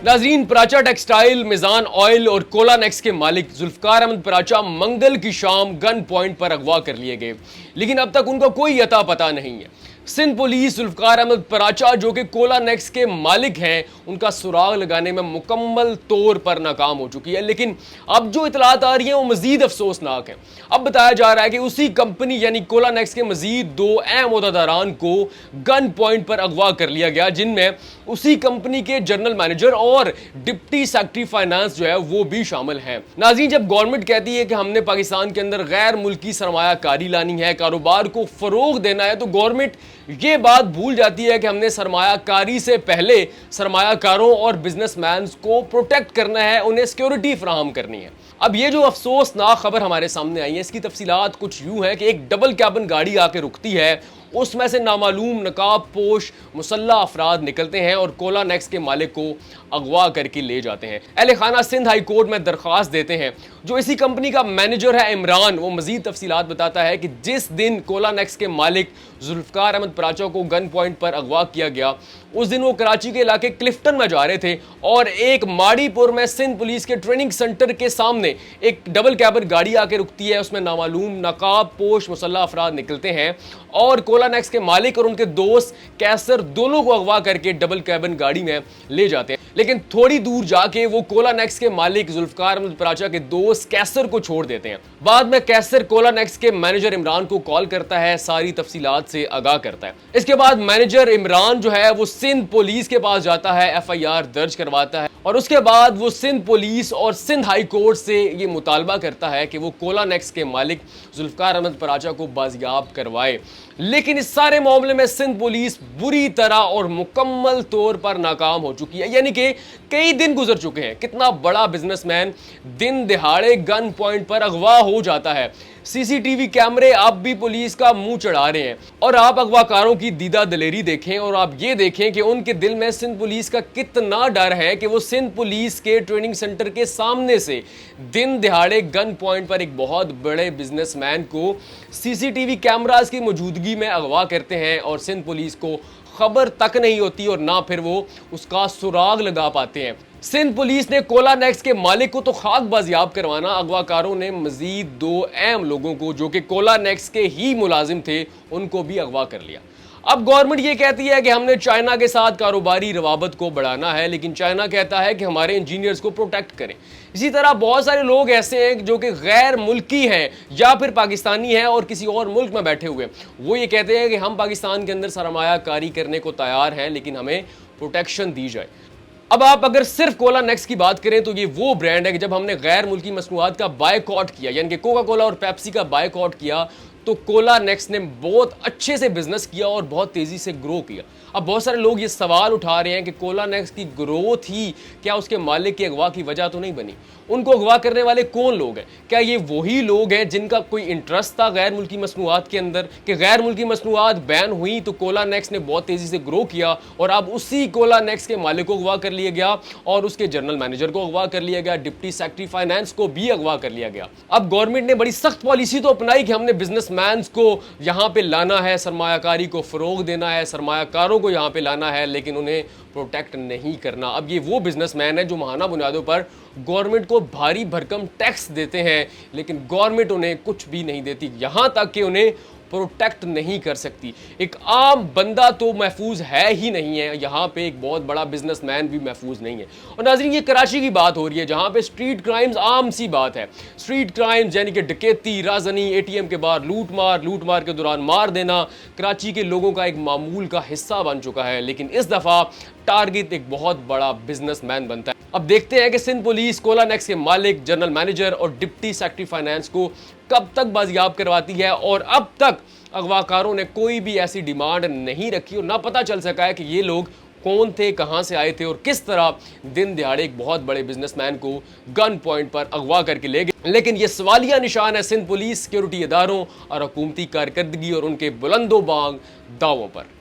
नाजरीन, पराचा टेक्सटाइल, मिजान ऑयल और Cola next के मालिक जुल्फकार अहमद पराचा मंगल की शाम गन पॉइंट पर अगवा कर लिए गए, लेकिन अब तक उनका कोई अता पता नहीं है। सिंध पुलिस जुल्फकार अहमद पराचा, जो कि कोला नेक्स के मालिक हैं, उनका सुराग लगाने में मुकम्मल तौर पर नाकाम हो चुकी है। लेकिन अब जो इतलात आ रही हैं वो मजीद अफसोसनाक हैं। अब बताया जा रहा है कि उसी कंपनी यानी कोला नेक्स के मजीद 2 अहम ओहदेदारान को गन पॉइंट पर अगवा कर लिया गया, जिनमें उसी कंपनी के जनरल मैनेजर और डिप्टी सेक्रेटरी फाइनेंस जो है वो भी शामिल हैं। नाज़रीन, जब गवर्नमेंट कहती है कि हमने पाकिस्तान के अंदर गैर मुल्की सरमायाकारी लानी है, कारोबार को फरोग देना है, तो गवर्नमेंट ये बात भूल जाती है कि हमने सरमायाकारी से पहले सरमायाकारों और बिजनेसमैन को प्रोटेक्ट करना है, उन्हें सिक्योरिटी फराहम करनी है। अब ये जो अफसोसनाक खबर हमारे सामने आई है, इसकी तफसीलात कुछ यूं है कि एक डबल कैबिन गाड़ी आके रुकती है, उसमें से नामालूम नकाब पोश मुसल्ला अफराद निकलते हैं और कोला नेक्स के मालिक को अगवा करके ले जाते हैं। अहले खाना सिंध हाई कोर्ट में दरख्वास्त देते हैं। जो इसी कंपनी का मैनेजर है इमरान, वो मजीद तफसीलात बताता है कि जिस दिन कोला नेक्स के मालिक जुल्फकार अहमद पराचा को गन पॉइंट पर अगवा किया गया, उस दिन वो कराची के इलाके क्लिफ्टन में जा रहे थे और एक माड़ीपुर में सिंध पुलिस के ट्रेनिंग सेंटर के सामने एक डबल कैबिन गाड़ी आके रुकती है, उसमें नामालूम नकाब पोश मुसल्ला अफराद निकलते हैं और कोला नेक्स के मालिक और उनके दोस्त कैसर दोनों को अगवा करके डबल कैबिन गाड़ी में ले जाते हैं। लेकिन थोड़ी दूर जाके वो कोला नेक्स के मालिक जुल्फकार अहमद पराचा के दोस्त कैसर को छोड़ देते हैं। बाद में कैसर कोला नेक्स के मैनेजर इमरान को कॉल करता है, सारी तफसीलात से आगाह करता है। इसके बाद मैनेजर इमरान जो है वो सिंध पुलिस के पास जाता है, FIR दर्ज करवाता है और उसके बाद वो सिंध पुलिस और सिंध हाई कोर्ट से ये मुतालबा करता है कि वो कोला नेक्स के मालिक जुल्फकार अहमद पराचा को बाजियाब करवाए। लेकिन इस सारे मामले में सिंध पुलिस बुरी तरह और मुकम्मल तौर पर नाकाम हो चुकी है, यानी कि कई दिन गुजर चुके हैं। कितना बड़ा बिजनेसमैन दिन दिहाड़े गन पॉइंट पर अगवा हो जाता है। CCTV कैमरे अब भी पुलिस का मुंह चढ़ा रहे हैं और आप अगवाकारों की दीदा दलेरी देखें और आप ये देखें कि उनके दिल में सिंध पुलिस का कितना डर है कि वो सिंध पुलिस के ट्रेनिंग सेंटर के सामने से दिन दिहाड़े गन पॉइंट पर एक बहुत बड़े बिजनेसमैन को CCTV कैमरास की मौजूदगी में अगवा करते हैं और सिंध पुलिस को खबर तक नहीं होती और ना फिर वो उसका सुराग लगा पाते हैं। सिंध पुलिस ने कोला नेक्स के मालिक को तो खाक बाजियाब करवाना, अगवाकारों ने मजीद 2 अहम लोगों को जो कि कोला नेक्स के ही मुलाजिम थे, उनको भी अगवा कर लिया। अब गवर्नमेंट ये कहती है कि हमने चाइना के साथ कारोबारी रवाबत को बढ़ाना है, लेकिन चाइना कहता है कि हमारे इंजीनियर्स को प्रोटेक्ट करें। इसी तरह बहुत सारे लोग ऐसे हैं जो कि गैर मुल्की हैं या फिर पाकिस्तानी हैं और किसी और मुल्क में बैठे हुए, वो ये कहते हैं कि हम पाकिस्तान के अंदर सरमायाकारी करने को तैयार हैं, लेकिन हमें प्रोटेक्शन दी जाए। अब आप अगर सिर्फ कोला नेक्स की बात करें तो ये वो ब्रांड है कि जब हमने गैर मुल्की मसनूआत का बायकॉट किया, यानी कि कोका कोला और पेप्सी का बायकॉट किया, तो कोला नेक्स ने बहुत अच्छे से बिजनेस किया और बहुत तेजी से ग्रो किया। अब बहुत सारे लोग ये सवाल उठा रहे हैं कि कोला नेक्स की ग्रोथ ही क्या उसके मालिक के अगवा की वजह तो नहीं बनी? उनको अगवा करने वाले कौन लोग हैं? क्या ये वही लोग हैं जिनका कोई इंटरेस्ट था गैर मुल्की मसनूआत के अंदर कि गैर मुल्की मसनूआत बैन हुई तो कोला नेक्स ने बहुत तेजी से ग्रो किया और अब उसी कोला नेक्स के मालिक को अगवा कर लिया गया और उसके जनरल मैनेजर को अगवा कर लिया गया, डिप्टी सेक्रेटरी फाइनेंस को भी अगवा कर लिया गया। अब गवर्नमेंट ने बड़ी सख्त पॉलिसी तो अपनाई कि हमने बिजनेसमैन को यहाँ पे लाना है, सरमायाकारी को फरोग देना है, सरमायाकारों को यहाँ पे लाना है, लेकिन उन्हें प्रोटेक्ट नहीं करना। अब ये वो बिजनेसमैन है जो माहाना बुनियादों पर गवर्नमेंट को भारी भरकम टैक्स देते हैं, लेकिन गवर्नमेंट उन्हें कुछ भी नहीं देती, यहाँ तक कि उन्हें प्रोटेक्ट नहीं कर सकती। एक आम बंदा तो महफूज है ही नहीं है, यहाँ पे एक बहुत बड़ा बिजनेसमैन भी महफूज नहीं है। और नाज़रीन, ये कराची की बात हो रही है जहाँ पे स्ट्रीट क्राइम्स आम सी बात है। स्ट्रीट क्राइम्स यानी कि डकैती, राजनी, ATM के बाहर लूट मार के दौरान मार देना कराची के लोगों का एक मामूल का हिस्सा बन चुका है, लेकिन इस दफ़ा टारगेट एक बहुत बड़ा बिजनेसमैन बनता है। अब देखते हैं कि सिंध पुलिस कोला नेक्स के मालिक, जनरल मैनेजर और डिप्टी सेक्रेटरी फाइनेंस को कब तक बाजियाब करवाती है। और अब तक अगवाकारों ने कोई भी ऐसी डिमांड नहीं रखी और ना पता चल सका है कि ये लोग कौन थे, कहां से आए थे और किस तरह दिन दिहाड़े एक बहुत बड़े बिजनेसमैन को गन पॉइंट पर अगवा करके ले गए। लेकिन ये सवालिया निशान है सिंध पुलिस, सिक्योरिटी इदारों और हुकूमती कारकर्दगी और उनके बुलंदो बांग दावों पर।